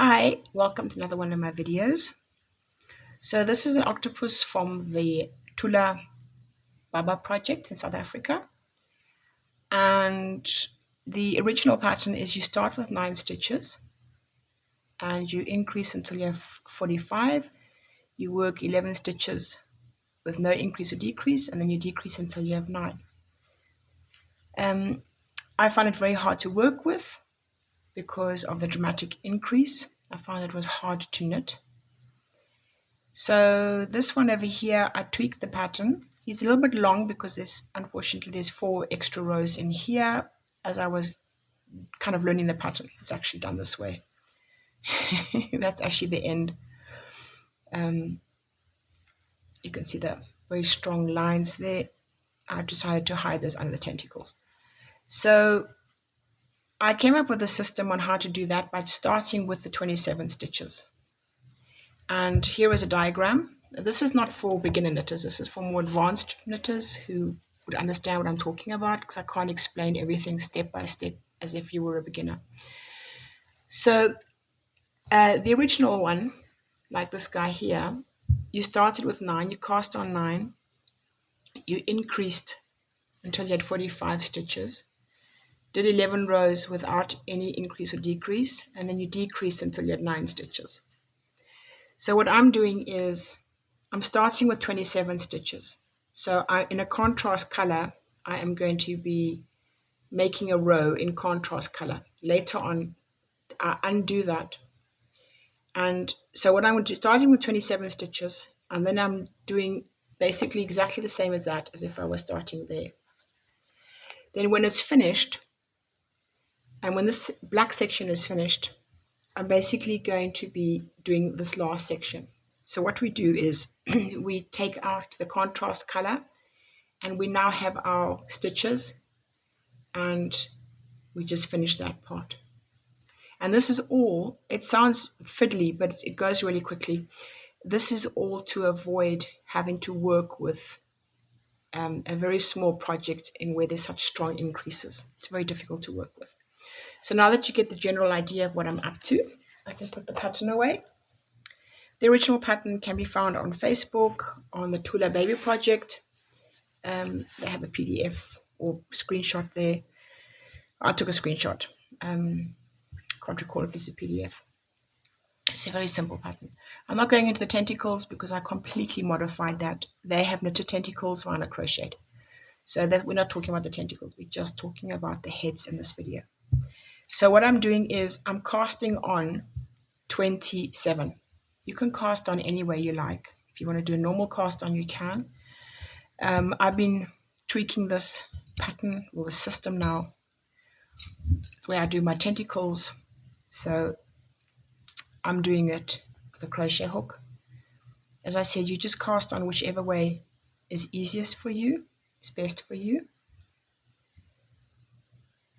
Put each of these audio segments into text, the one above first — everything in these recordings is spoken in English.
Hi, welcome to another one of my videos. So this is an octopus from the Tula Baba project in South Africa. And the original pattern is you start with 9 stitches and you increase until you have 45. You work 11 stitches with no increase or decrease, and then you decrease until you have 9. I find it very hard to work with because of the dramatic increase. I found it was hard to knit. So this one over here, I tweaked the pattern. He's a little bit long because unfortunately there's 4 extra rows in here. As I was kind of learning the pattern, it's actually done this way. That's actually the end. You can see the very strong lines there. I decided to hide those under the tentacles. So I came up with a system on how to do that by starting with the 27 stitches. And here is a diagram. This is not for beginner knitters. This is for more advanced knitters who would understand what I'm talking about, because I can't explain everything step by step as if you were a beginner. So the original one, like this guy here, you started with 9, you cast on 9, you increased until you had 45 stitches, did 11 rows without any increase or decrease, and then you decreased until you had 9 stitches. So what I'm doing is I'm starting with 27 stitches. So in a contrast color, I am going to be making a row in contrast color. Later on, I undo that. And so what I'm going to do, starting with 27 stitches, and then I'm doing basically exactly the same as that as if I was starting there. Then when it's finished, and when this black section is finished, I'm basically going to be doing this last section. So what we do is we take out the contrast color, and we now have our stitches, and we just finish that part. And this is all, it sounds fiddly, but it goes really quickly. This is all to avoid having to work with a very small project in where there's such strong increases. It's very difficult to work with. So now that you get the general idea of what I'm up to, I can put the pattern away. The original pattern can be found on Facebook, on the Tula Baby project. They have a PDF or screenshot there. I took a screenshot. Can't recall if it's a PDF. It's a very simple pattern. I'm not going into the tentacles because I completely modified that. They have knitted tentacles, mine are crocheted. So that we're not talking about the tentacles. We're just talking about the heads in this video. So what I'm doing is I'm casting on 27. You can cast on any way you like. If you want to do a normal cast on, you can. I've been tweaking this pattern or the system now. It's where I do my tentacles. So I'm doing it with a crochet hook. As I said, you just cast on whichever way is easiest for you, is best for you.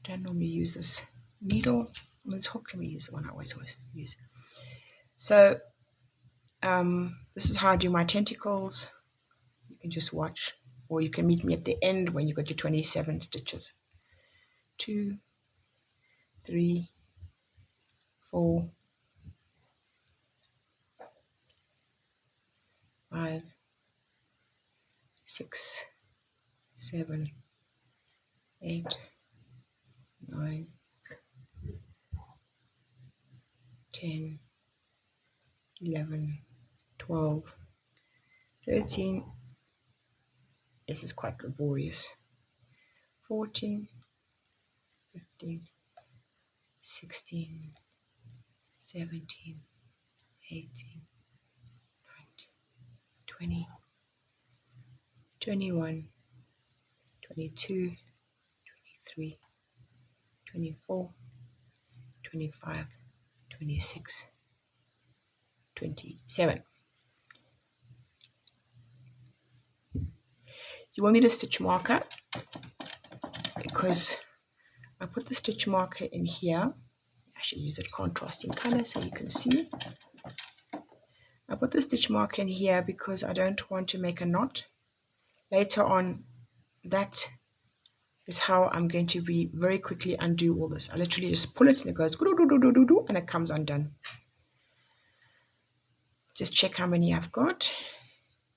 I don't normally use this needle. On this hook, let me use the one I always use. So this is how I do my tentacles. You can just watch, or you can meet me at the end when you got your 27 stitches. 2, 3, 4, 5, 6, 7, 8, 9, 10, 11, 12, 13. This is quite laborious. 14, 15, 16, 17, 18, 19, 20, 21, 22, 23, 24, 25, 26, 27. You will need a stitch marker because I put the stitch marker in here. I should use it contrasting color so you can see. I put the stitch marker in here because I don't want to make a knot. Later on, that is how I'm going to be very quickly undo all this. I literally just pull it and it goes and it comes undone. just check how many I've got.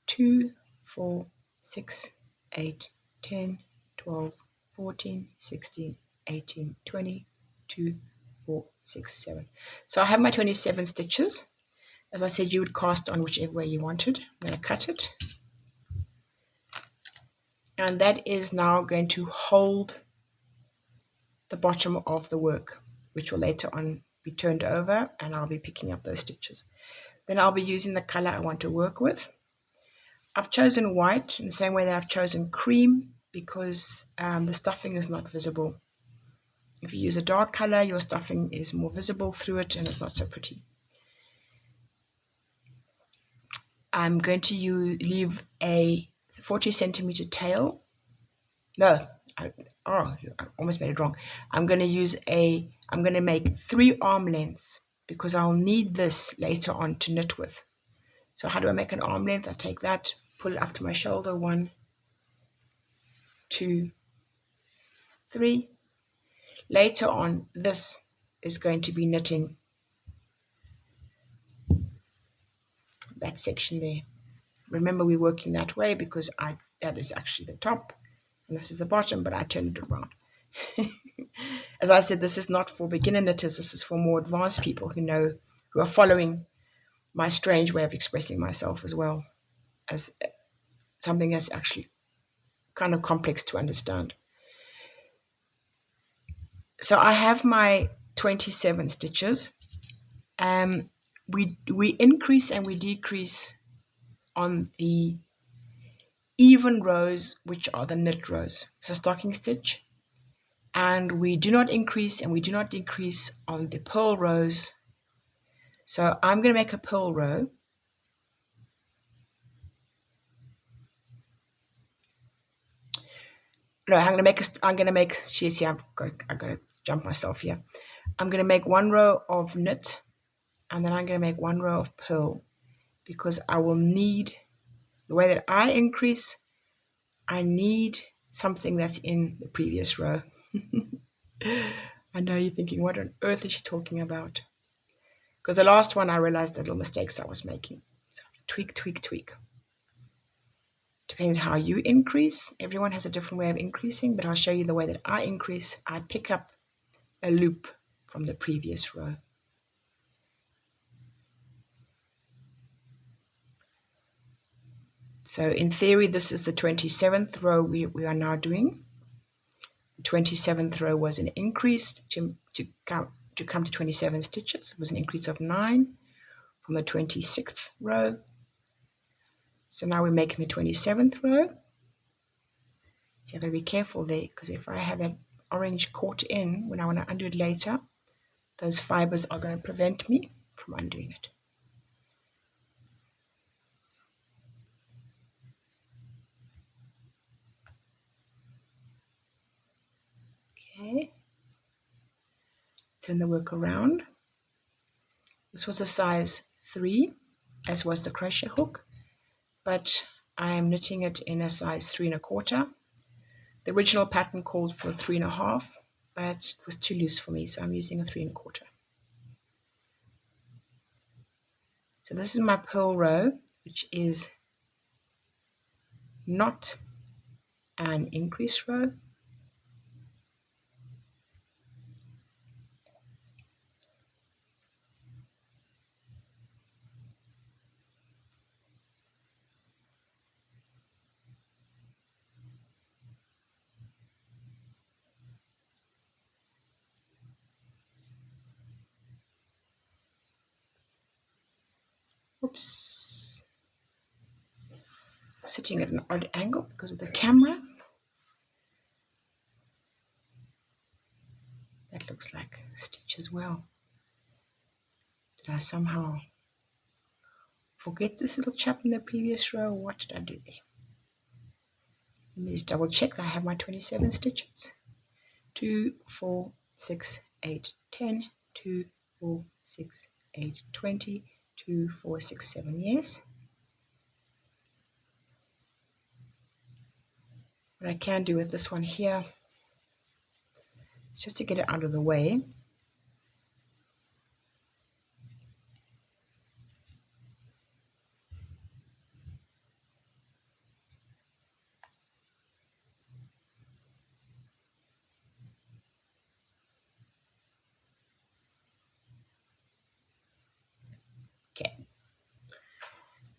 2, 4, 6, 8, 10, 12, 14, 16, 18, 20, 2, 4, 6, 7. So I have my 27 stitches. As I said, you would cast on whichever way you wanted. I'm going to cut it. And that is now going to hold the bottom of the work, which will later on be turned over, and I'll be picking up those stitches. Then I'll be using the color I want to work with. I've chosen white in the same way that I've chosen cream because the stuffing is not visible. If you use a dark color, your stuffing is more visible through it and it's not so pretty. I'm going to leave a 40 centimeter tail. No, I almost made it wrong. I'm going to make 3 arm lengths because I'll need this later on to knit with. So how do I make an arm length? I take that, pull it up to my shoulder, 1, 2, 3. Later on, this is going to be knitting that section there. Remember, we're working that way because that is actually the top and this is the bottom, but I turned it around. As I said, this is not for beginner knitters. This is for more advanced people who are following my strange way of expressing myself as well as something that's actually kind of complex to understand. So I have my 27 stitches. We increase and we decrease on the even rows, which are the knit rows. So stocking stitch. And we do not increase and we do not decrease on the purl rows. So I'm going to make a purl row. No, I'm going to make, see, I've got to jump myself here. I'm going to make 1 row of knit and then I'm going to make 1 row of purl because I will need, the way that I increase, I need something that's in the previous row. I know you're thinking, what on earth is she talking about? Because the last one I realized the little mistakes I was making. So tweak, tweak, tweak. Depends how you increase. Everyone has a different way of increasing, but I'll show you the way that I increase. I pick up a loop from the previous row. So in theory, this is the 27th row we are now doing. The 27th row was an increase to come to 27 stitches. It was an increase of 9 from the 26th row. So now we're making the 27th row. So I've got to be careful there because if I have that orange caught in when I want to undo it later, those fibers are going to prevent me from undoing it. Okay. Turn the work around. This was a size 3, as was the crochet hook, but I am knitting it in a size 3 1/4. The original pattern called for 3 1/2, but it was too loose for me, so I'm using a 3 1/4. So this is my purl row, which is not an increase row. Oops. Sitting at an odd angle because of the camera. That looks like a stitch as well. Did I somehow forget this little chap in the previous row? What did I do there? Let me just double check that I have my 27 stitches. 2, 4, 6, 8, 10, 2, 4, 6, 8, 20, 2, 4, 6, 7, yes. What I can do with this one here is just to get it out of the way.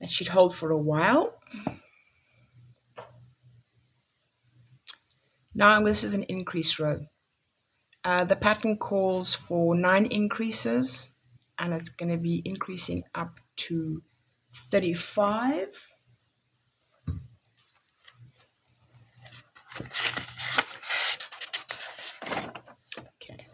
That should hold for a while. Now this is an increase row. The pattern calls for 9 increases, and it's going to be increasing up to 35. Okay.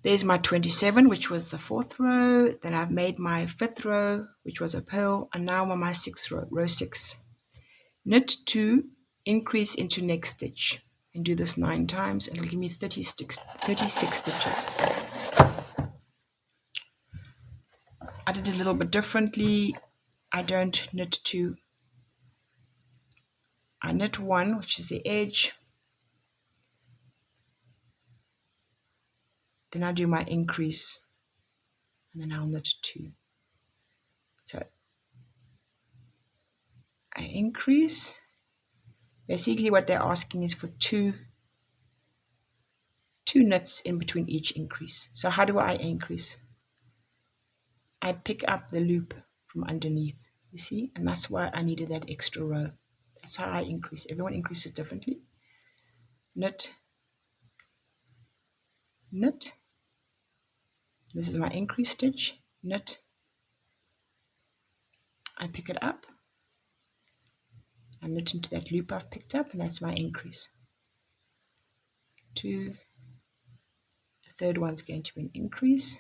There's my 27, which was the 4th row. Then I've made my 5th row, which was a purl, and now I'm on my 6th row, row 6. Knit 2, increase into next stitch, and do this 9 times, and it'll give me 36 stitches. I did it a little bit differently. I don't knit 2. I knit 1, which is the edge. Then I do my increase, and then I'll knit 2. So I increase. Basically what they're asking is for two knits in between each increase. So how do I increase? I pick up the loop from underneath, you see, and that's why I needed that extra row. That's how I increase. Everyone increases differently. Knit, knit. This is my increase stitch. Knit. I pick it up. I knit into that loop I've picked up, and that's my increase. 2. The 3rd one's going to be an increase.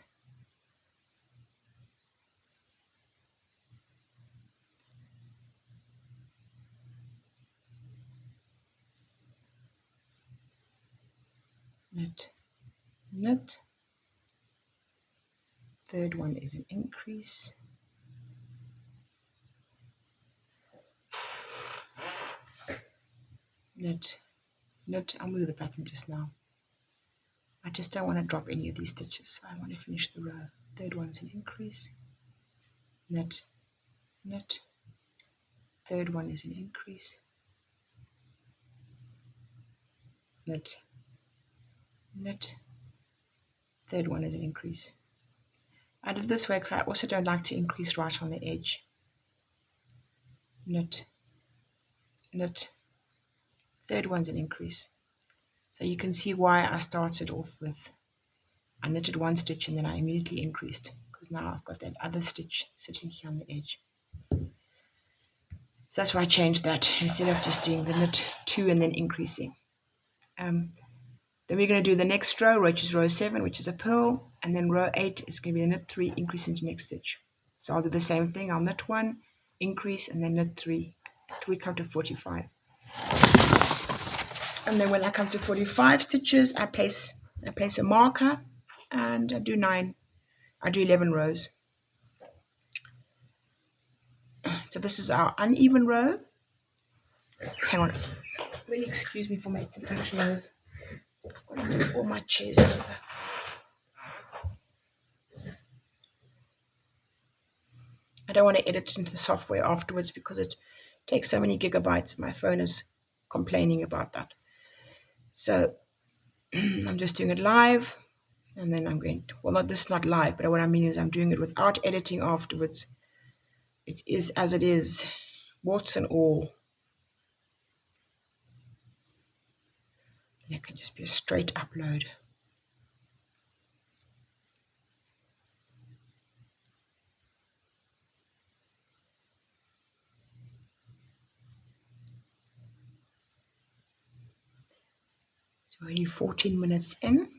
Knit, knit. 3rd one is an increase. Knit, knit. I'll move the pattern just now. I just don't want to drop any of these stitches, so I want to finish the row. 3rd one's an increase. Knit, knit. 3rd one is an increase. Knit, knit. 3rd one is an increase. I did this way because I also don't like to increase right on the edge. Knit, knit. 3rd one's an increase. So you can see why I started off with, I knitted 1 stitch and then I immediately increased, because now I've got that other stitch sitting here on the edge. So that's why I changed that, instead of just doing the knit 2 and then increasing. Then we're going to do the next row, which is row 7, which is a purl, and then row 8 is going to be a knit 3, increase into next stitch. So I'll do the same thing. I'll knit 1, increase, and then knit 3 until we come to 45. And then when I come to 45 stitches, I place a marker, and I do 11 rows. So this is our uneven row. Hang on, really excuse me for making such noise. I'm going to move all my chairs over. I don't want to edit into the software afterwards because it takes so many gigabytes. My phone is complaining about that. So I'm just doing it live, and then I'm going to, well, this is not live, but what I mean is I'm doing it without editing afterwards. It is as it is, warts and all. And it can just be a straight upload. So we're only 14 minutes in.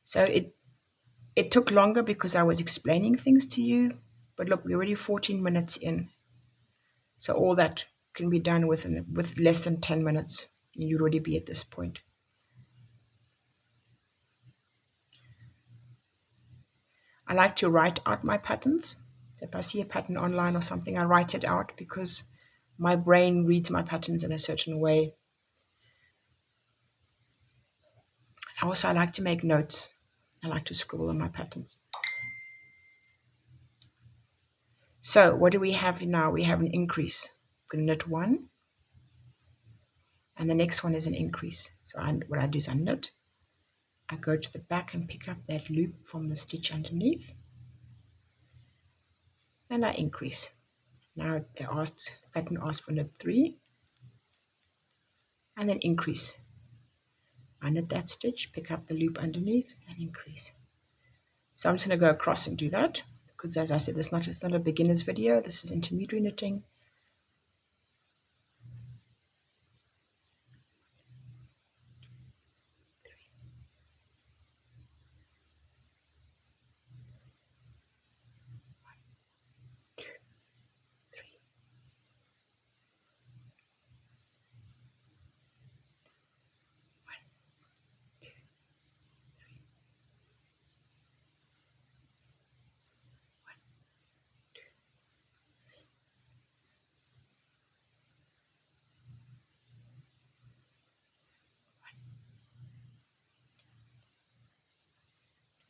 So it took longer because I was explaining things to you, but look, we're already 14 minutes in. So all that can be done with less than 10 minutes. You'd already be at this point. I like to write out my patterns. So if I see a pattern online or something, I write it out because my brain reads my patterns in a certain way. Also, I like to make notes. I like to scribble on my patterns. So what do we have now? We have an increase. I'm going to knit 1. And the next one is an increase. So what I do is I knit, I go to the back and pick up that loop from the stitch underneath, and I increase. Now the pattern asked for knit 3, and then increase. I knit that stitch, pick up the loop underneath, and increase. So I'm just going to go across and do that, because as I said, it's not a beginner's video, this is intermediary knitting.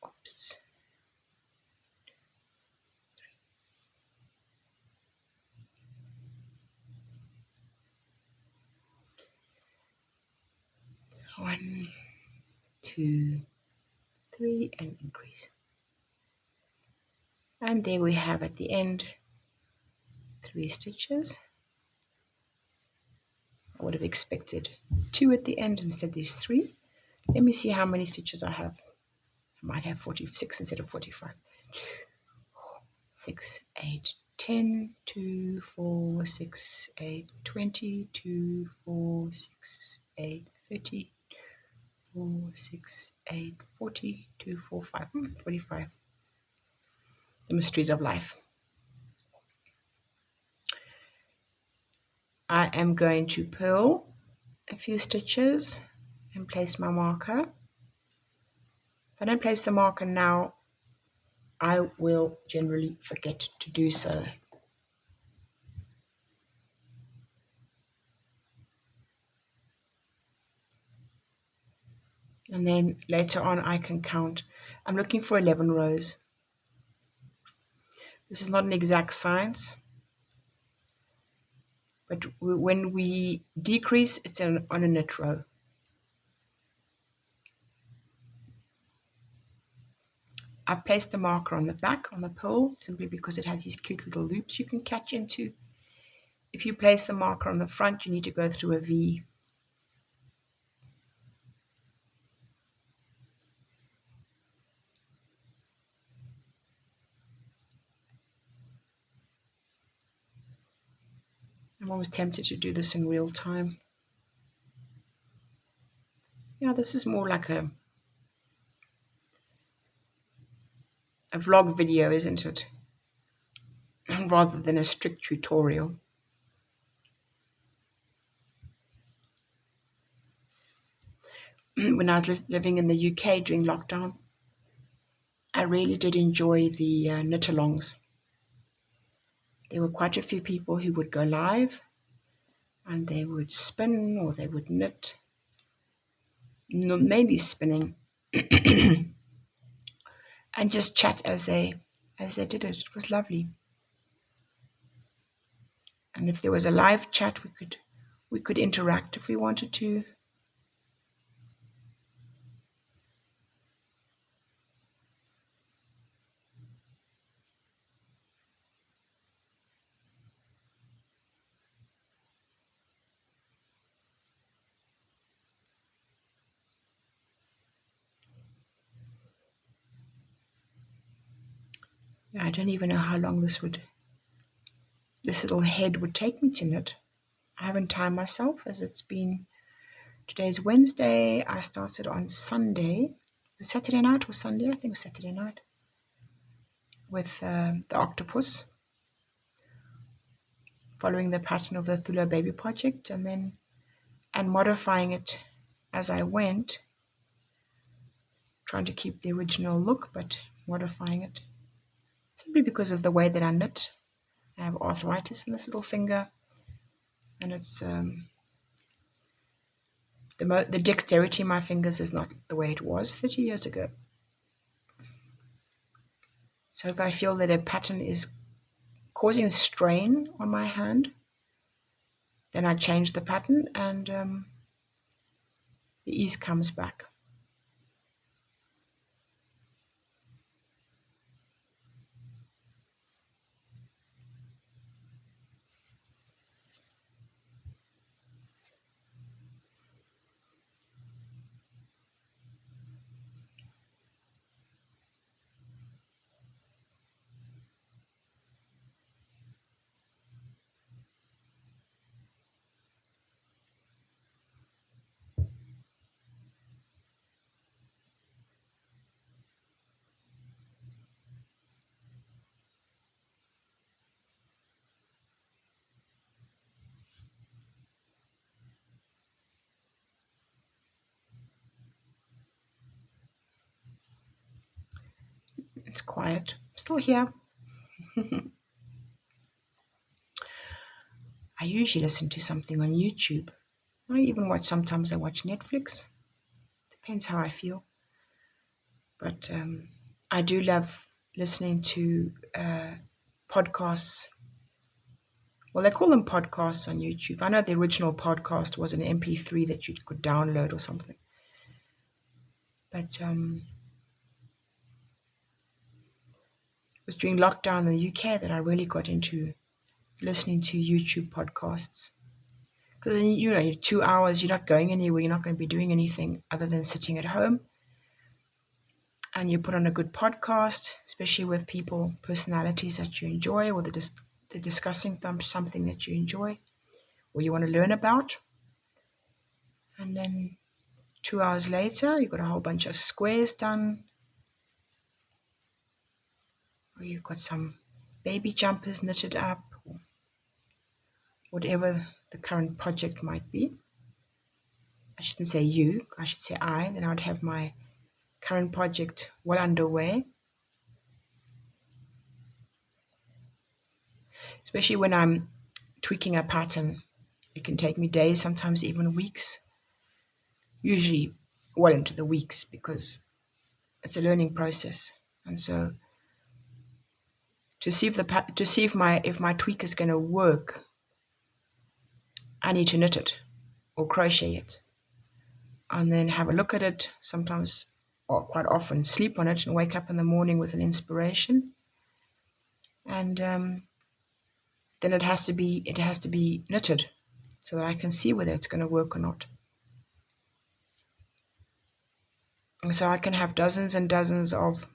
Oops. 1, 2, 3, and increase. And there we have at the end 3 stitches. I would have expected 2 at the end, instead there's 3. Let me see how many stitches I have. I might have 46 instead of 45. 6, 8, 10, 2, 4, 6, 8, 20, 2, 4, 6, 8, 30, 4, 6, 8, 40, 2, 4, 5, 45. The mysteries of life. I am going to purl a few stitches and place my marker. If I don't place the marker now, I will generally forget to do so. And then later on I can count. I'm looking for 11 rows. This is not an exact science, but when we decrease, it's on a knit row. I've placed the marker on the back, on the purl, simply because it has these cute little loops you can catch into. If you place the marker on the front, you need to go through a V. I'm always tempted to do this in real time. Yeah, this is more like a vlog video, isn't it? Rather than a strict tutorial. When I was living in the UK during lockdown, I really did enjoy the knit-alongs. There were quite a few people who would go live and they would spin or they would knit, mainly spinning, and just chat as they did it. It was lovely. And if there was a live chat, we could interact if we wanted to. Yeah, I don't even know how long this little head would take me to knit. I haven't timed myself, as today's Wednesday. I started on Sunday. Was it Saturday night or Sunday? I think it was Saturday night. With the octopus, following the pattern of the Thula Baby project, and modifying it as I went, trying to keep the original look, but modifying it simply because of the way that I knit. I have arthritis in this little finger, and it's the dexterity in my fingers is not the way it was 30 years ago. So if I feel that a pattern is causing strain on my hand, then I change the pattern, and the ease comes back. It's quiet. I'm still here. I usually listen to something on YouTube. Sometimes I watch Netflix. Depends how I feel. But I do love listening to podcasts. Well, they call them podcasts on YouTube. I know the original podcast was an MP3 that you could download or something. But it was during lockdown in the UK that I really got into listening to YouTube podcasts. Because, 2 hours, you're not going anywhere. You're not going to be doing anything other than sitting at home. And you put on a good podcast, especially with people, personalities that you enjoy, or they're discussing something that you enjoy or you want to learn about. And then 2 hours later, you've got a whole bunch of squares done, or you've got some baby jumpers knitted up, or whatever the current project might be. I shouldn't say you, I should say I. Then I would have my current project well underway. Especially when I'm tweaking a pattern. It can take me days, sometimes even weeks. Usually well into the weeks, because it's a learning process. And so to see if my tweak is going to work, I need to knit it or crochet it, and then have a look at it. Sometimes, or quite often, sleep on it and wake up in the morning with an inspiration. And then it has to be knitted so that I can see whether it's going to work or not. And so I can have dozens and dozens of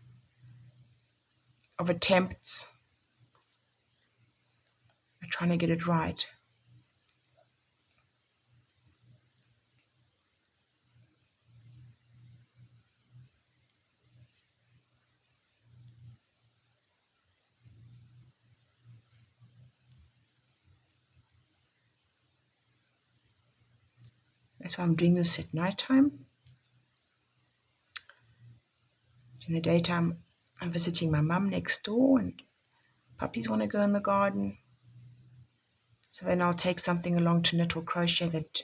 attempts at trying to get it right. That's why I'm doing this at night time. In the daytime, I'm visiting my mum next door, and puppies want to go in the garden. So then I'll take something along to knit or crochet that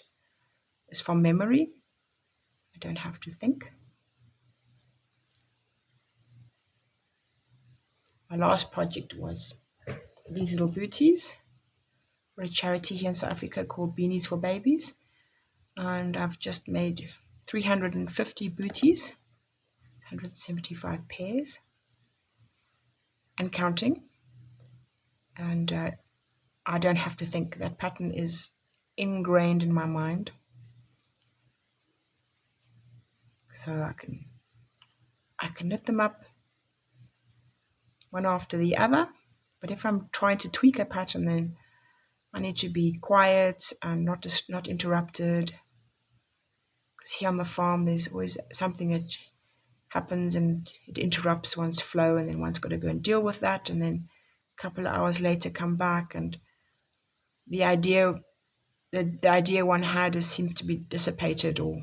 is from memory. I don't have to think. My last project was these little booties for a charity here in South Africa called Beanies for Babies. And I've just made 350 booties, 175 pairs, and counting. And I don't have to think. That pattern is ingrained in my mind. So I can knit them up one after the other. But if I'm trying to tweak a pattern, then I need to be quiet and not interrupted. Because here on the farm, there's always something that happens and it interrupts one's flow, and then one's got to go and deal with that, and then a couple of hours later come back, and the idea one had has seemed to be dissipated. Or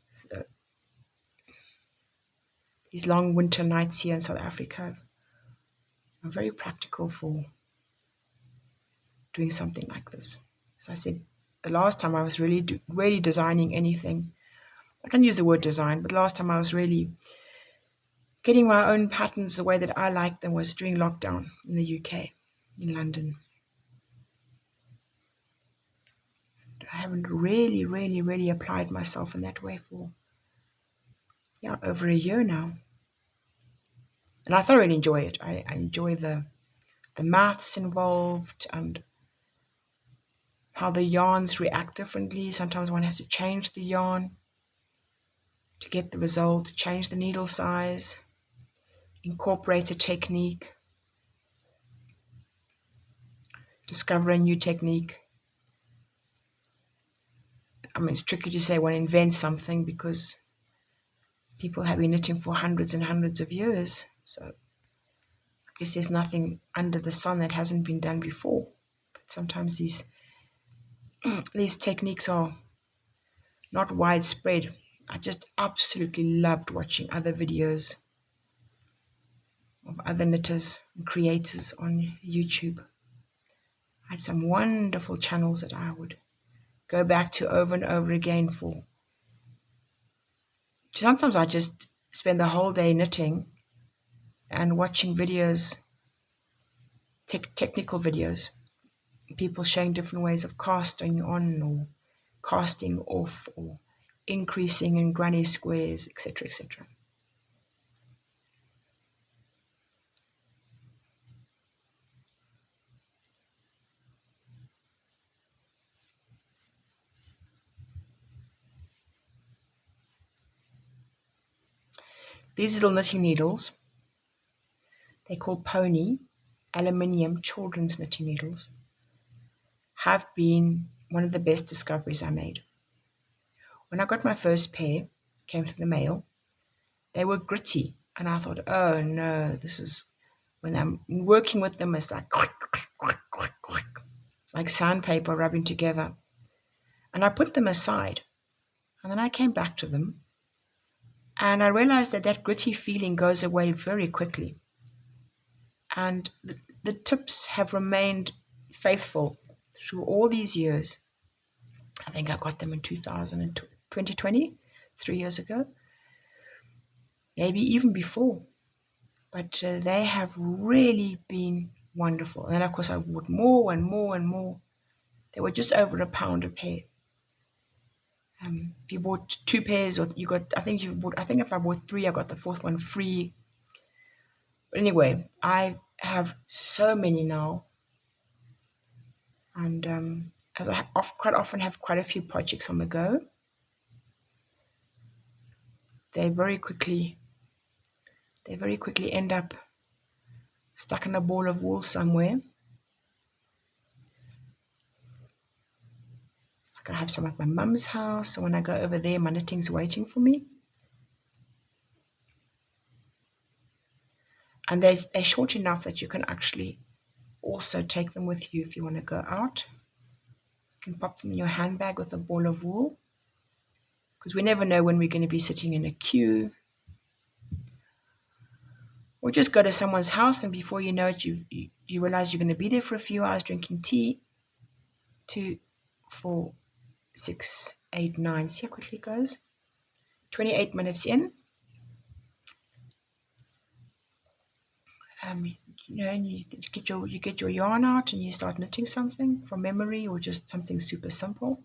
so these long winter nights here in South Africa are very practical for doing something like this. As I said, the last time I was really designing anything, I can use the word design, but last time I was really getting my own patterns the way that I liked them was during lockdown in the UK, in London. I haven't really applied myself in that way for over a year now. And I thoroughly enjoy it. I enjoy the maths involved and how the yarns react differently. Sometimes one has to change the yarn to get the result, change the needle size, incorporate a technique, discover a new technique. I mean, it's tricky to say one invents something because people have been knitting for hundreds and hundreds of years. So I guess there's nothing under the sun that hasn't been done before. But sometimes these techniques are not widespread. I just absolutely loved watching other videos of other knitters and creators on YouTube. I had some wonderful channels that I would go back to over and over again for. Sometimes I just spend the whole day knitting and watching videos, technical videos, people showing different ways of casting on or casting off or increasing in granny squares, etc., etc. These little knitting needles, they're called pony aluminium children's knitting needles, have been one of the best discoveries I made. When I got my first pair, came to the mail, they were gritty, and I thought, oh no, this is, when I'm working with them, it's like sandpaper rubbing together. And I put them aside, and then I came back to them, and I realized that that gritty feeling goes away very quickly. And the tips have remained faithful through all these years. I think I got them in 2020, 3 years ago, maybe even before. But they have really been wonderful. And then, of course, I bought more and more and more. They were just over £1 a pair. If you bought 2 pairs, or you got, I think if I bought 3, I got the 4th one free. But anyway, I have so many now. And as I quite often have quite a few projects on the go, they very quickly end up stuck in a ball of wool somewhere. Like I have some at my mum's house, so when I go over there, my knitting's waiting for me. And they're short enough that you can actually also take them with you if you want to go out. You can pop them in your handbag with a ball of wool, because we never know when we're going to be sitting in a queue, or just go to someone's house, and before you know it, you realize you're going to be there for a few hours drinking tea. 2, 4, 6, 8, 9. See how quickly it goes? 28 minutes in. And you get your yarn out and you start knitting something from memory, or just something super simple.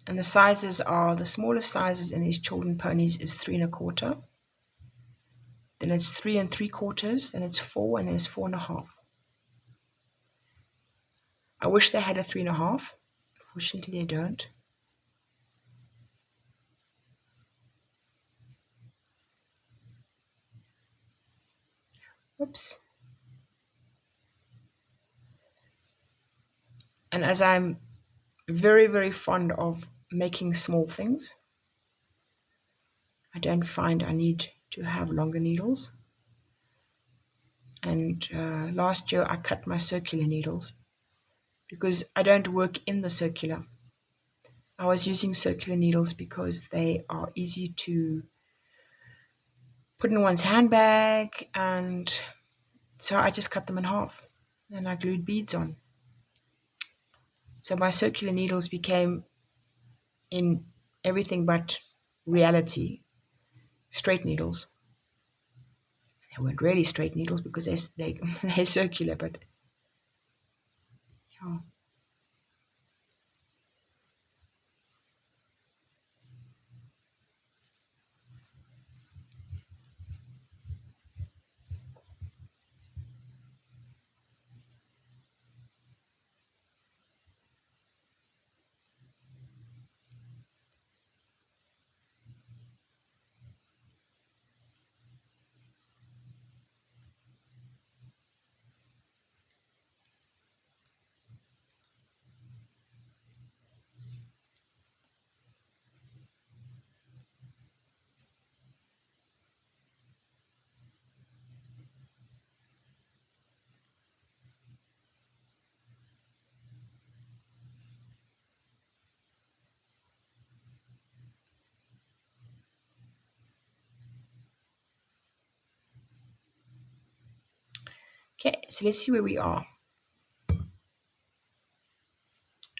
And the sizes are, the smallest sizes in these children ponies is 3 1/4. Then it's 3 3/4. Then it's 4, and then it's 4 1/2. I wish they had a 3 1/2. Fortunately, they don't. Oops. And as I'm very, very fond of making small things, I don't find I need to have longer needles. And last year I cut my circular needles because I don't work in the circular. I was using circular needles because they are easy to put in one's handbag, and so I just cut them in half and I glued beads on. So my circular needles became, in everything but reality, straight needles. They weren't really straight needles because they're circular, but yeah. Okay, so let's see where we are.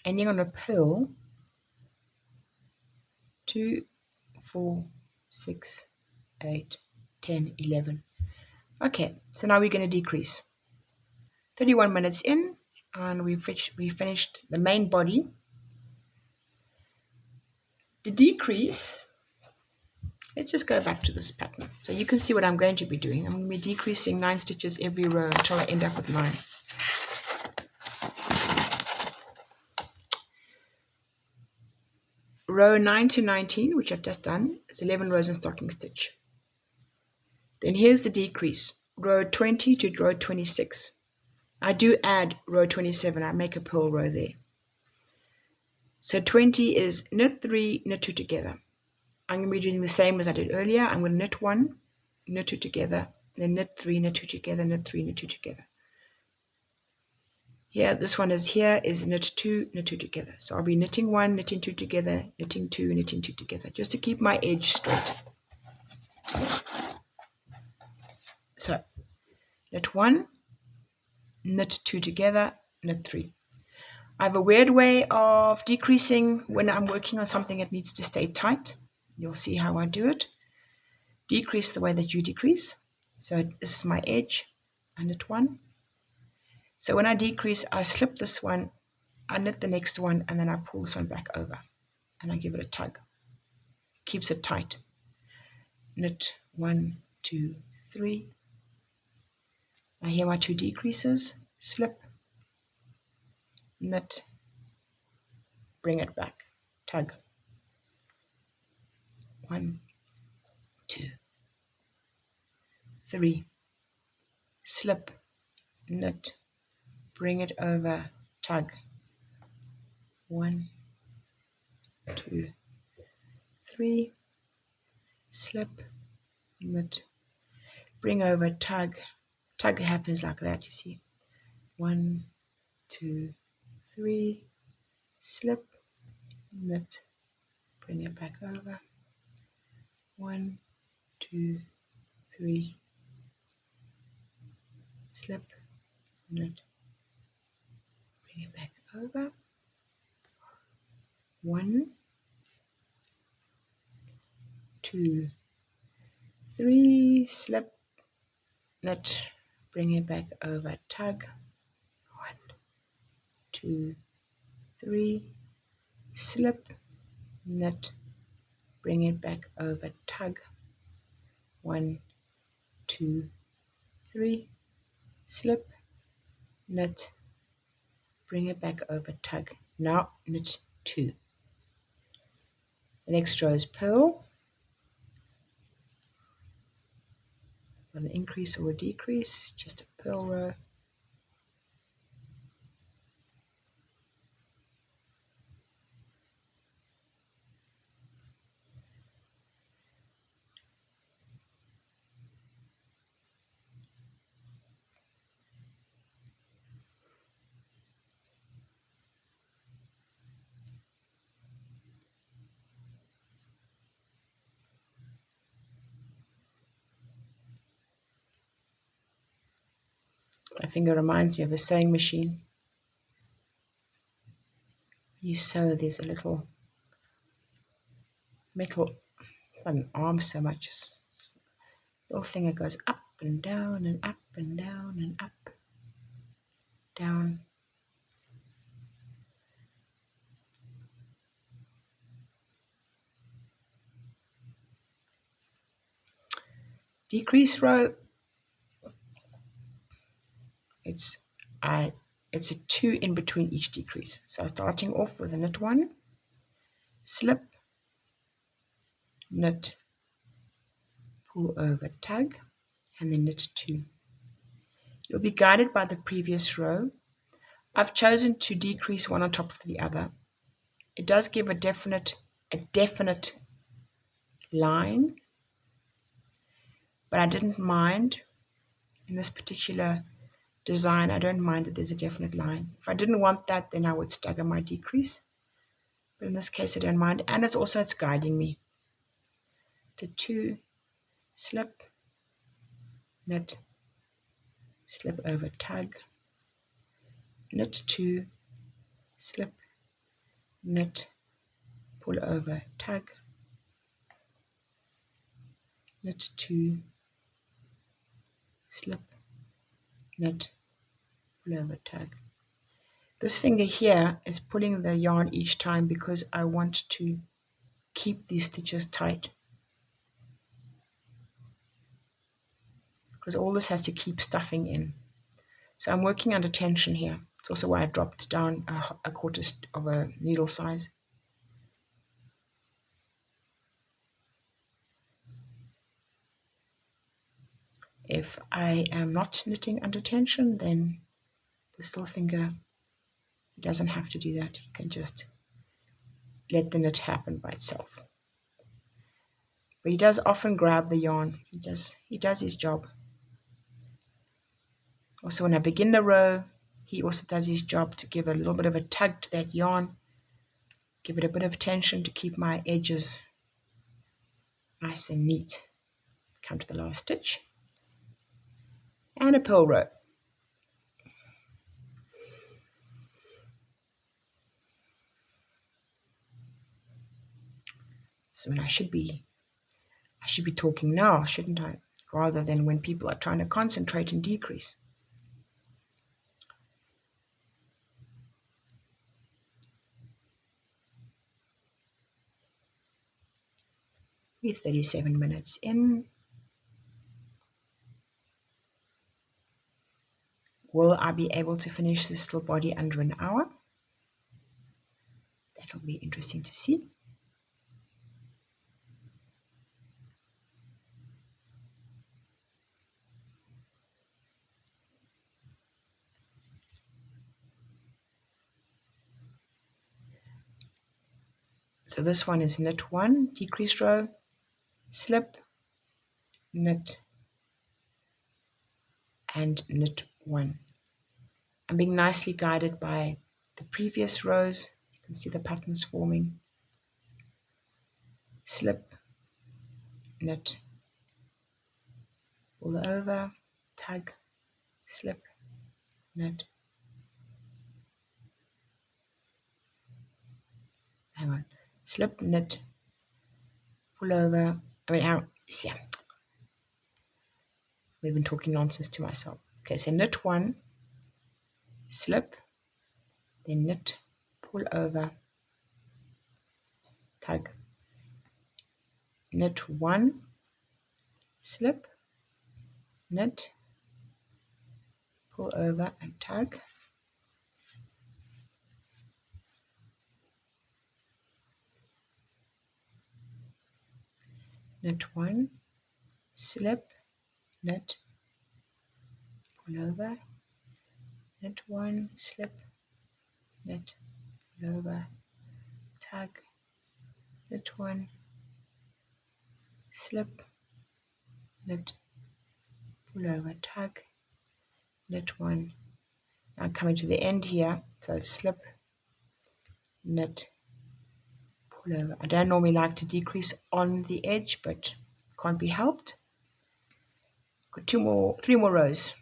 Ending on a pearl, 2, 4, 6, 8, 10, 11. Okay, so now we're going to decrease. 31 minutes in, and we finished the main body. The decrease, let's just go back to this pattern. So you can see what I'm going to be doing. I'm going to be decreasing 9 stitches every row until I end up with 9. Row 9 to 19, which I've just done, is 11 rows in stocking stitch. Then here's the decrease, row 20 to row 26. I do add row 27, I make a purl row there. So 20 is knit 3, knit 2 together. I'm going to be doing the same as I did earlier. I'm going to knit 1, knit 2 together, then knit 3, knit 2 together, knit 3, knit 2 together. Here, this one is knit 2, knit 2 together. So I'll be knitting 1, knitting 2 together, knitting 2, knitting 2 together, just to keep my edge straight. So knit 1, knit 2 together, knit 3. I have a weird way of decreasing when I'm working on something that needs to stay tight. You'll see how I do it. Decrease the way that you decrease. So this is my edge. I knit 1. So when I decrease, I slip this one, I knit the next one, and then I pull this one back over. And I give it a tug. Keeps it tight. Knit 1, 2, 3. Now here are my 2 decreases. Slip, knit, bring it back, tug. 1, 2, 3. Slip, knit, bring it over, tug. 1, 2, 3. Slip, knit, bring over, tug. Tug happens like that, you see. 1, 2, 3. Slip, knit, bring it back over. 1, 2, 3. Slip, knit, bring it back over. 1, 2, 3. Slip, knit, bring it back over, tug. 1, 2, 3. Slip, knit, bring it back over, tug. 1, 2, 3. Slip, knit, bring it back over, tug. Now knit 2. The next row is purl. Not an increase or a decrease, just a purl row. My finger reminds me of a sewing machine. You sew, there's a little metal, not an arm so much, just a little thing that goes up and down and up and down and up, down. Decrease row. It's a 2 in between each decrease. So starting off with a knit 1, slip, knit, pull over, tug, and then knit 2. You'll be guided by the previous row. I've chosen to decrease one on top of the other. It does give a definite line, but I didn't mind in this particular design. I don't mind that there's a definite line. If I didn't want that, then I would stagger my decrease. But in this case, I don't mind. And it's guiding me. The 2, slip, knit, slip over, tug, knit 2, slip, knit, pull over, tug, knit 2, slip, knit, pull over, tug. This finger here is pulling the yarn each time because I want to keep these stitches tight, because all this has to keep stuffing in. So I'm working under tension here. It's also why I dropped down a quarter of a needle size. If I am not knitting under tension, then this little finger doesn't have to do that. You can just let the knit happen by itself. But he does often grab the yarn. He does his job. Also, when I begin the row, he also does his job to give a little bit of a tug to that yarn, give it a bit of tension to keep my edges nice and neat. Come to the last stitch and a purl row. So I should be talking now, shouldn't I? Rather than when people are trying to concentrate and decrease. We're 37 minutes in. Will I be able to finish this little body under an hour? That'll be interesting to see. So this one is knit 1, decreased row, slip, knit, and knit 1. I'm being nicely guided by the previous rows. You can see the patterns forming. Slip, knit, pull over, tug, slip, knit. Hang on. Slip, knit, pull over. Yeah. We've been talking nonsense to myself. Okay, so knit 1, slip, then knit, pull over, tug, knit 1, slip, knit, pull over and tug, knit 1, slip, knit, pull over, knit 1, slip, knit, pull over, tug, knit 1, slip, knit, pull over, tug, knit 1. Now coming to the end here, so slip, knit, pull over. I don't normally like to decrease on the edge, but can't be helped. Got 3 more rows.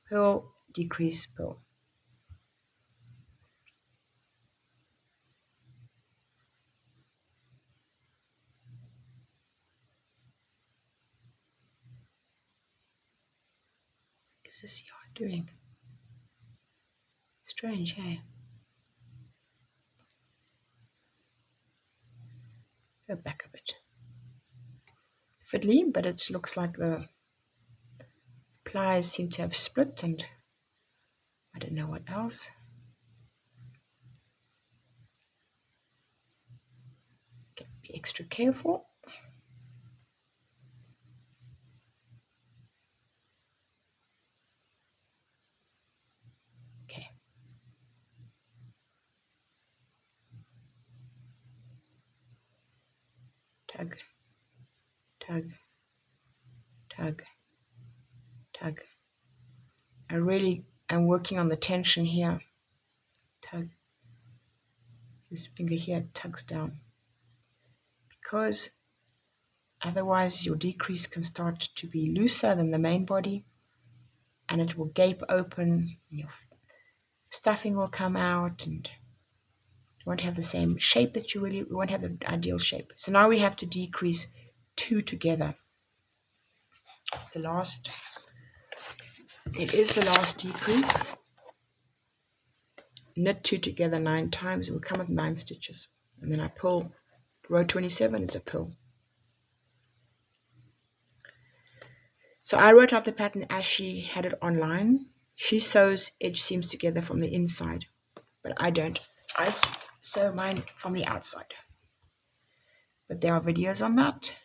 Purl, decrease, purl. What is this yarn doing? Strange, hey? Go back a bit. Fiddly, but it looks like the pliers seem to have split, and I don't know what else. Okay, be extra careful. Okay. Tug, tug, tug, tug. I really am working on the tension here. Tug. This finger here tugs down, because otherwise your decrease can start to be looser than the main body, and it will gape open, and your stuffing will come out, and you won't have the same shape that we won't have the ideal shape. So now we have to decrease 2 together. It's it is the last decrease. Knit 2 together 9 times, and we'll come with 9 stitches. And then I pull, row 27 is a pull. So I wrote out the pattern as she had it online. She sews edge seams together from the inside, but I don't. I sew mine from the outside. But there are videos on that.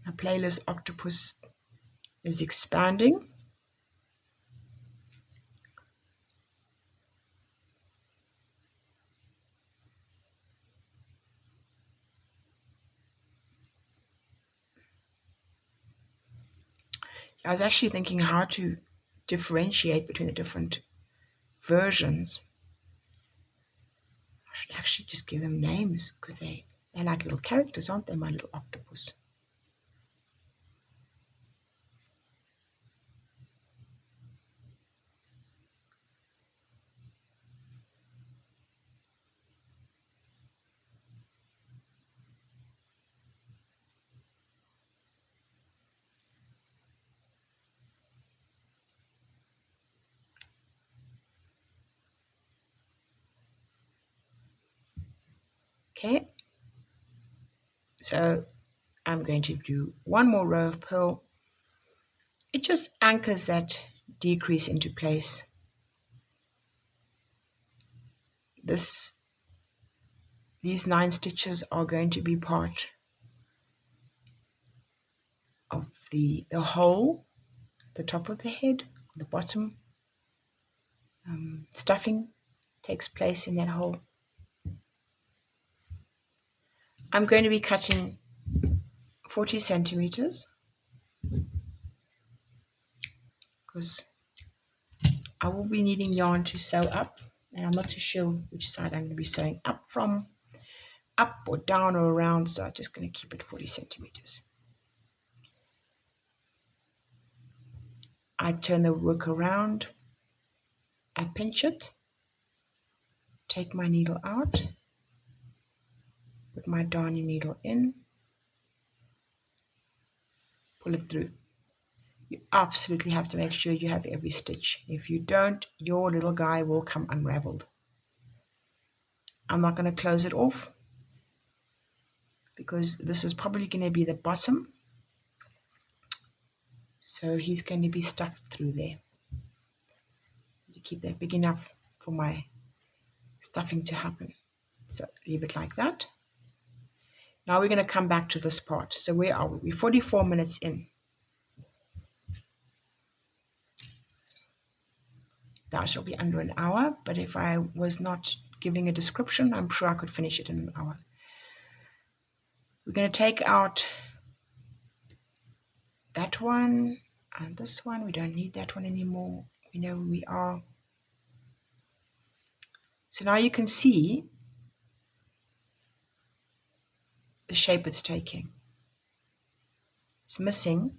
My playlist Octopus is expanding. I was actually thinking how to differentiate between the different versions. I should actually just give them names, because they're like little characters, aren't they, my little octopus? Okay, so I'm going to do one more row of purl. It just anchors that decrease into place. These 9 stitches are going to be part of the hole, the top of the head, the bottom. Stuffing takes place in that hole. I'm going to be cutting 40 centimeters because I will be needing yarn to sew up, and I'm not too sure which side I'm going to be sewing up from, up or down or around, so I'm just going to keep it 40 centimeters. I turn the work around, I pinch it, take my needle out, put my darning needle in, pull it through. You absolutely have to make sure you have every stitch. If you don't, your little guy will come unraveled. I'm not going to close it off because this is probably going to be the bottom. So he's going to be stuffed through there. To keep that big enough for my stuffing to happen. So leave it like that. Now we're going to come back to this part. So where are we? We're 44 minutes in. That shall be under an hour, but if I was not giving a description, I'm sure I could finish it in an hour. We're going to take out that one and this one. We don't need that one anymore. We know where we are. So now you can see the shape it's taking. It's missing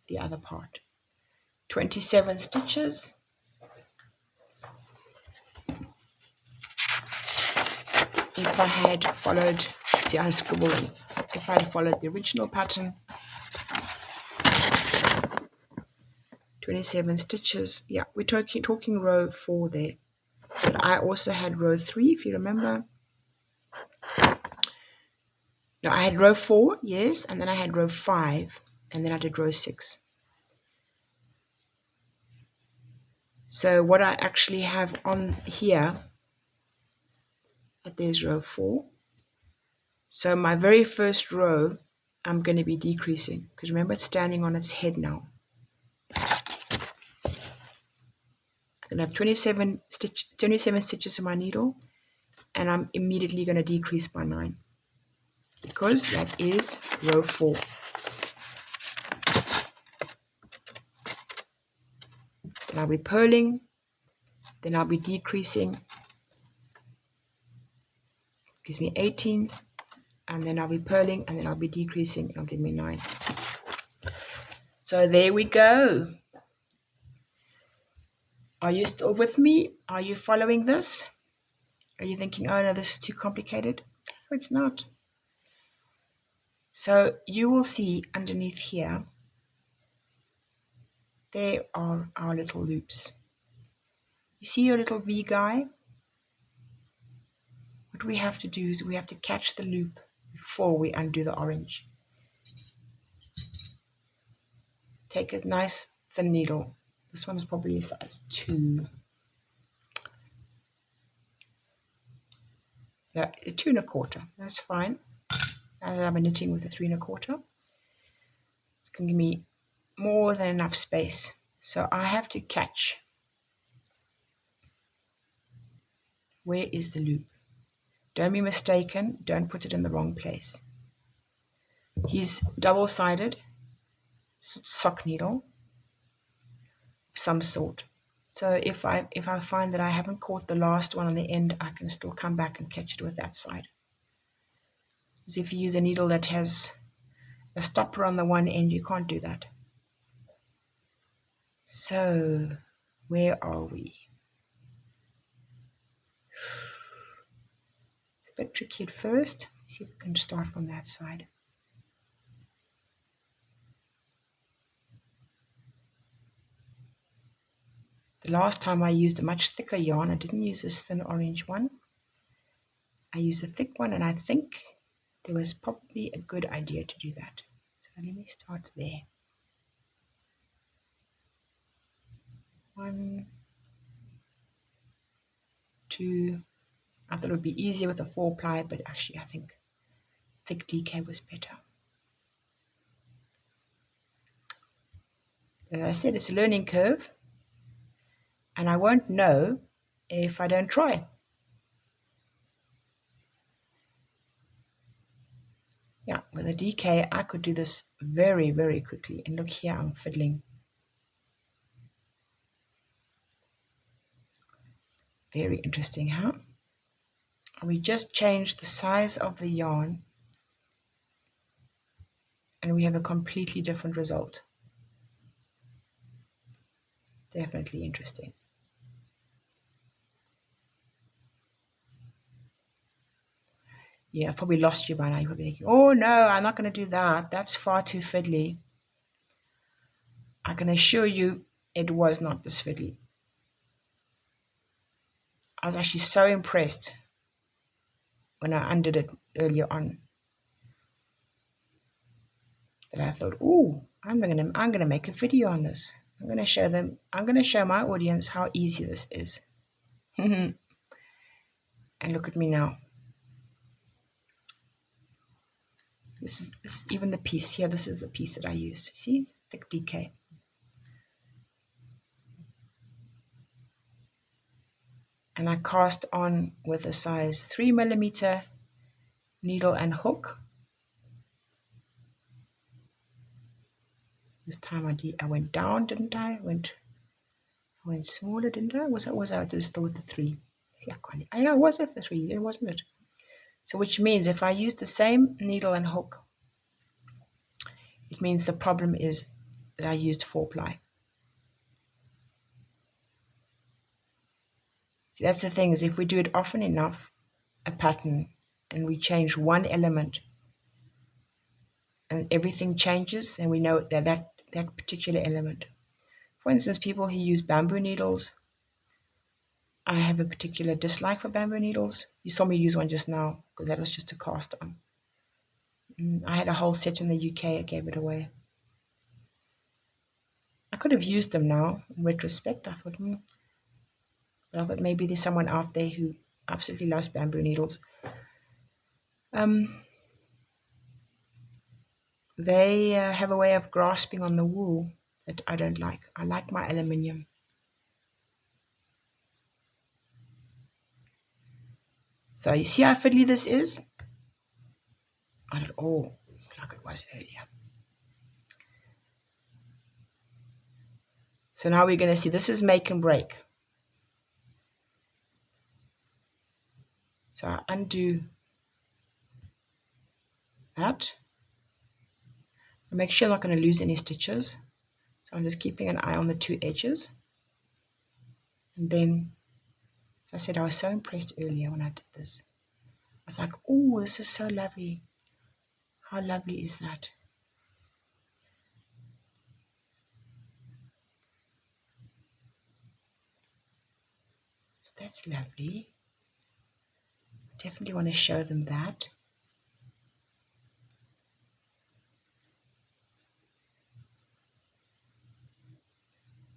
the other part. 27 stitches. If I had followed, see I scribbled, if I had followed the original pattern, 27 stitches. Yeah, we're talking row 4 there. But I also had row 3, if you remember. No, I had row 4, yes, and then I had row 5, and then I did row 6. So what I actually have on here, there's row 4. So my very first row, I'm going to be decreasing, because remember it's standing on its head now. I'm going to have 27 stitches in my needle, and I'm immediately going to decrease by 9, because that is row 4. Then I'll be purling, then I'll be decreasing. Gives me 18, and then I'll be purling, and then I'll be decreasing. It'll give me 9. So there we go. Are you still with me? Are you following this? Are you thinking, oh no, this is too complicated? No, it's not. So you will see underneath here, there are our little loops. You see your little V guy? What we have to do is we have to catch the loop before we undo the orange. Take a nice thin needle. This one is probably a size 2. Yeah, a 2 1/4. That's fine. As I'm knitting with a 3 1/4. It's going to give me more than enough space. So I have to catch. Where is the loop? Don't be mistaken. Don't put it in the wrong place. He's double-sided sock needle of some sort. So if I find that I haven't caught the last one on the end, I can still come back and catch it with that side. Because if you use a needle that has a stopper on the one end, you can't do that. So where are we? It's a bit tricky at first. Let's see if we can start from that side. The last time I used a much thicker yarn. I didn't use this thin orange one. I used a thick one, and I think it was probably a good idea to do that. So let me start there. 1, 2. I thought it would be easier with a 4-ply, but actually I think thick DK was better. As I said, it's a learning curve, and I won't know if I don't try. Yeah, with a DK, I could do this very, very quickly. And look here, I'm fiddling. Very interesting, huh? We just changed the size of the yarn, and we have a completely different result. Definitely interesting. Yeah, I've probably lost you by now. You're probably thinking, oh no, I'm not going to do that. That's far too fiddly. I can assure you it was not this fiddly. I was actually so impressed when I undid it earlier on that I thought, oh, I'm gonna make a video on this. I'm gonna show my audience how easy this is. And look at me now. This is even the piece here. This is the piece that I used. See, thick DK. And I cast on with a size 3 mm needle and hook. This time I went down, didn't I? I went smaller, didn't I? Was I still with the 3? Yeah, I know, was it the 3? It wasn't it? So which means if I use the same needle and hook, it means the problem is that I used 4-ply. See, that's the thing, is if we do it often enough, a pattern, and we change one element, and everything changes, and we know that particular element. For instance, people who use bamboo needles, I have a particular dislike for bamboo needles. You saw me use one just now, because that was just a cast on. I had a whole set in the UK, I gave it away. I could have used them now, in retrospect. I thought, but I thought maybe there's someone out there who absolutely loves bamboo needles. They have a way of grasping on the wool that I don't like. I like my aluminium. So you see how fiddly this is? Not at all like it was earlier. So now we're going to see, this is make and break. So I undo that. I make sure I'm not going to lose any stitches. So I'm just keeping an eye on the two edges. And then, as I said, I was so impressed earlier when I did this. I was like, oh, this is so lovely. How lovely is that? That's lovely. Definitely want to show them that.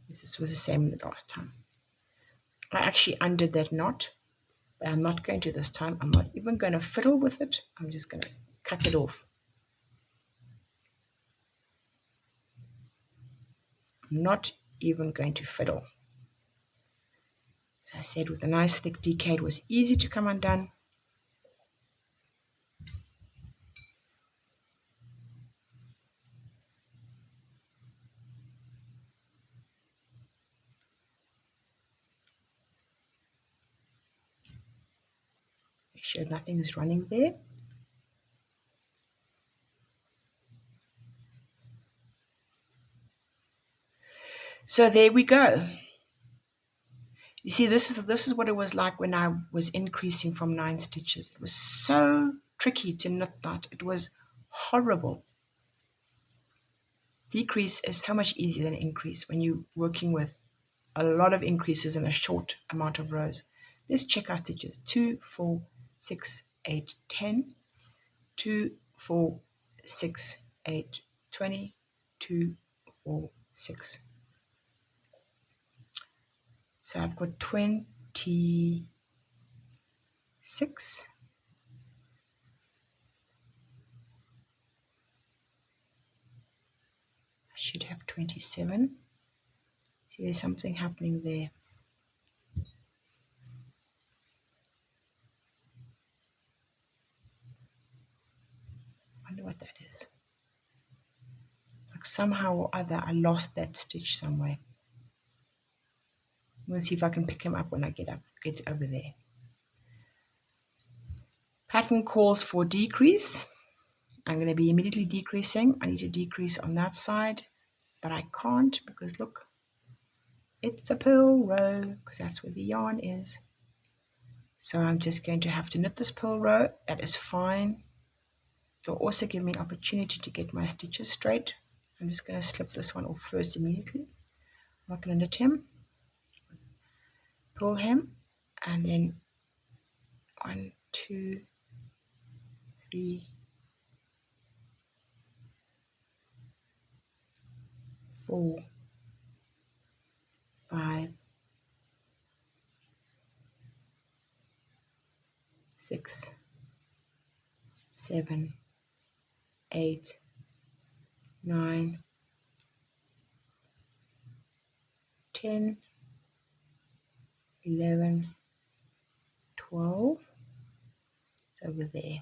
This was the same the last time. I actually undid that knot, but I'm not going to this time. I'm not even going to fiddle with it. I'm just going to cut it off. I'm not even going to fiddle. As I said, with a nice thick DK, it was easy to come undone. Make sure nothing is running there. So there we go. You see, this is what it was like when I was increasing from 9 stitches. It was so tricky to knit that. It was horrible. Decrease is so much easier than increase when you're working with a lot of increases in a short amount of rows. Let's check our stitches. 2, 4, 6, 8, 10. 2, 4, 6, 8, 20. 2, 4, 6. So I've got 26. I should have 27. See, there's something happening there. I wonder what that is. It's like somehow or other I lost that stitch somewhere. I'm going to see if I can pick him up when I get over there. Pattern calls for decrease. I'm going to be immediately decreasing. I need to decrease on that side, but I can't because look, it's a purl row because that's where the yarn is. So I'm just going to have to knit this purl row. That is fine. It'll also give me an opportunity to get my stitches straight. I'm just going to slip this one off first immediately. I'm not going to knit him. Pull him, and then 1, 2, 3, 4, 5, 6, 7, 8, 9, 10, 11, 12. It's over there.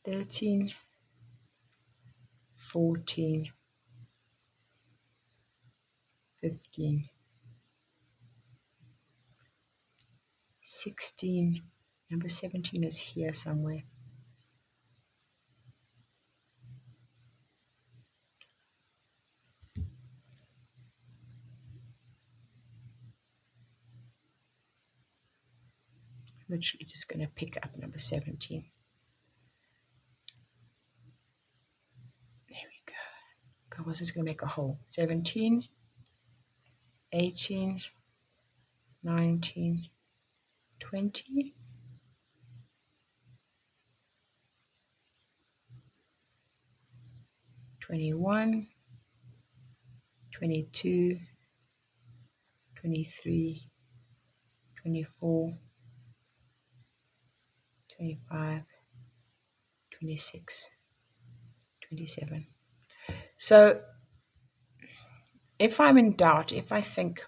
13, 14, 15, 16. Number 17 is here somewhere. I'm literally just going to pick up number 17. There we go. I was just going to make a hole. 17, 18, 19, 20, 21, 22, 23, 24, 25, 26, 27. So if I'm in doubt, if I think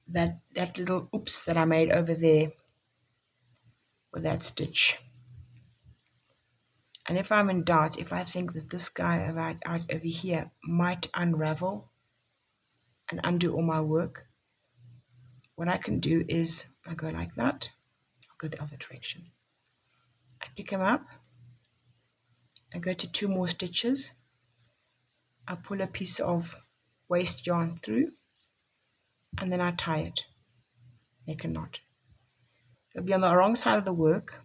that little oops that I made over there with that stitch, and if I'm in doubt, if I think that this guy out over here might unravel and undo all my work, what I can do is I go like that, go the other direction. I pick them up, I go to 2 more stitches, I pull a piece of waste yarn through, and then I tie it, make a knot. It'll be on the wrong side of the work,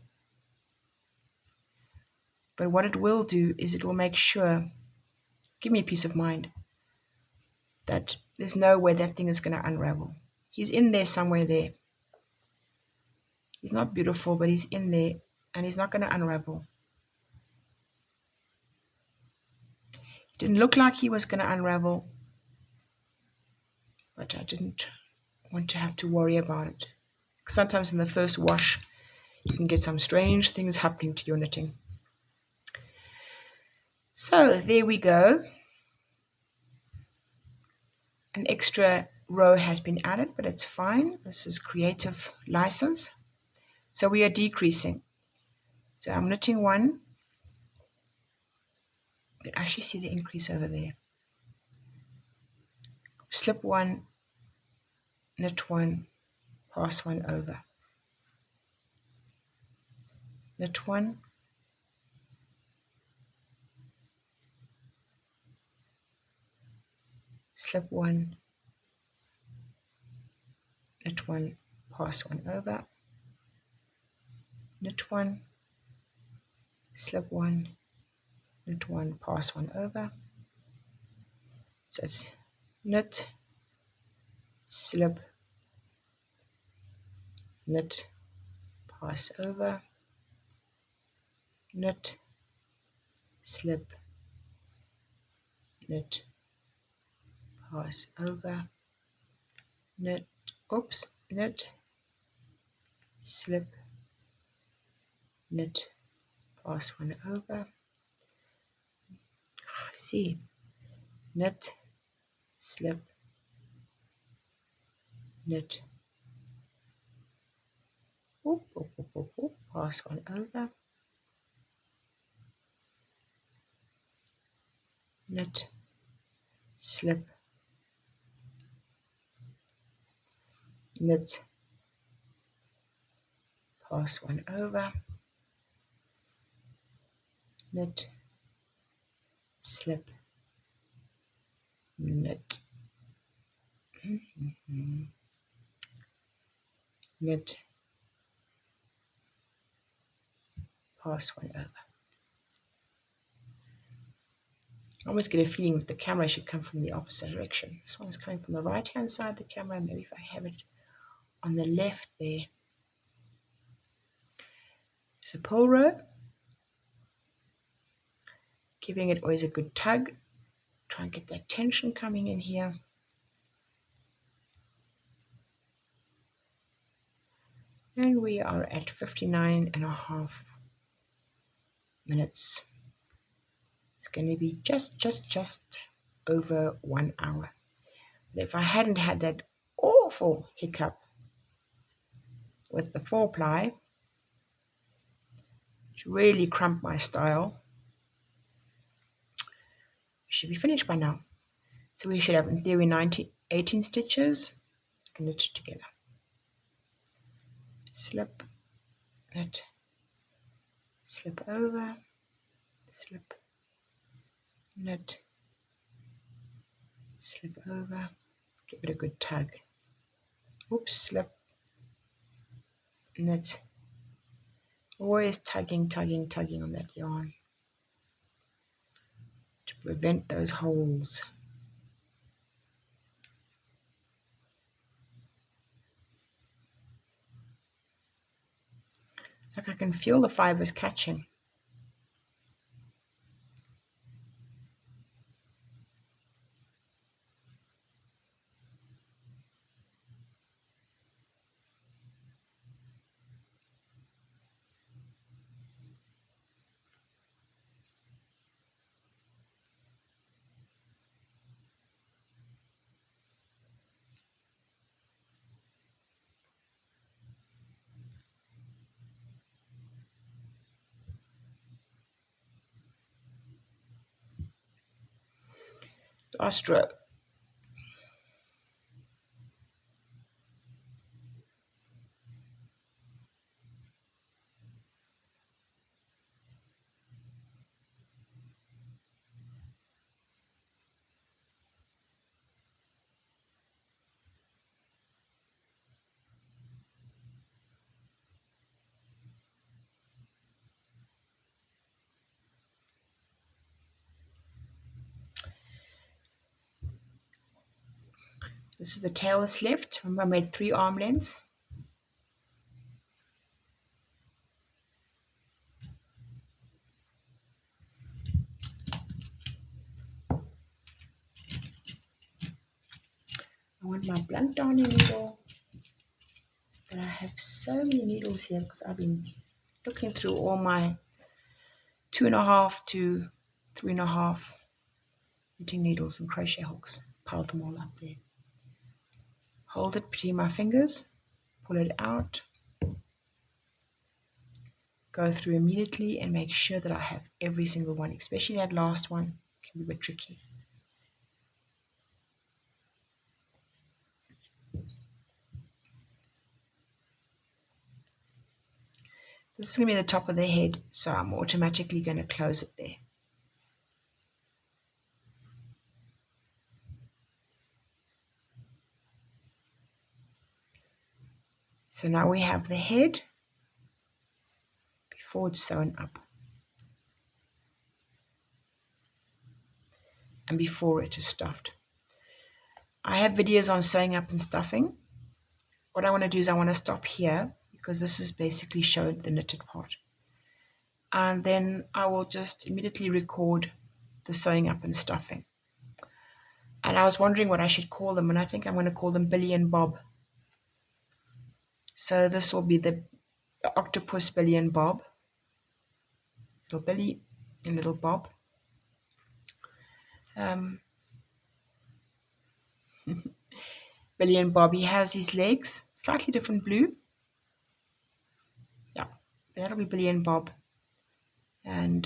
but what it will do is it will make sure, give me peace of mind, that there's no way that thing is going to unravel. He's in there somewhere there. He's not beautiful, but he's in there, and he's not going to unravel. It didn't look like he was going to unravel, but I didn't want to have to worry about it. Sometimes in the first wash, you can get some strange things happening to your knitting. So there we go. An extra row has been added, but it's fine. This is creative license. So we are decreasing. So I'm knitting 1. You can actually see the increase over there. Slip 1, knit 1, pass 1 over. Knit 1, slip 1, knit 1, pass 1 over. Knit 1, slip 1, knit 1, pass 1 over. So it's knit, slip, knit, pass over, knit, slip, knit, pass over, knit, knit, slip, knit, pass 1 over. See, knit, slip, knit, pass 1 over, knit, slip, knit, pass 1 over, knit, slip, knit, knit, pass 1 over. I always get a feeling that the camera should come from the opposite direction. This one is coming from the right hand side of the camera. Maybe if I have it on the left there. It's a pull row, giving it always a good tug. Try and get that tension coming in here. And we are at 59.5 minutes. It's going to be just over 1 hour. But if I hadn't had that awful hiccup with the 4-ply, which really cramped my style, we should be finished by now. So we should have, in theory, 18 stitches. Knit together. Slip, knit, slip over, slip, knit, slip over, give it a good tug. Oops, slip, knit. Always tugging on that yarn to prevent those holes. It's like I can feel the fibers catching. Last row. This is the tail that's left. Remember, I made 3 arm lengths. I want my blunt darning needle. And I have so many needles here because I've been looking through all my 2.5 to 3.5 knitting needles and crochet hooks. Piled them all up there. Hold it between my fingers, pull it out, go through immediately and make sure that I have every single one, especially that last one. It can be a bit tricky. This is going to be the top of the head, so I'm automatically going to close it there. So now we have the head before it's sewn up and before it is stuffed. I have videos on sewing up and stuffing. What I want to do is I want to stop here because this is basically showing the knitted part. And then I will just immediately record the sewing up and stuffing. And I was wondering what I should call them, and I think I'm going to call them Billy and Bob. So this will be the octopus Billy and Bob. Little Billy and little Bob. Billy and Bob, he has his legs, slightly different blue. Yeah, that'll be Billy and Bob. And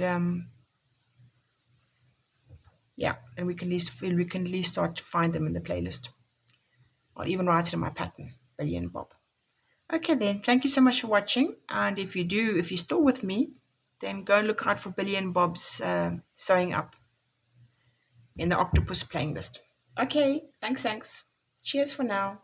yeah, and we can at least start to find them in the playlist. I'll even write it in my pattern, Billy and Bob. Okay then, thank you so much for watching. And if you're still with me, then go and look out for Billy and Bob's sewing up in the octopus playlist. Okay, thanks. Cheers for now.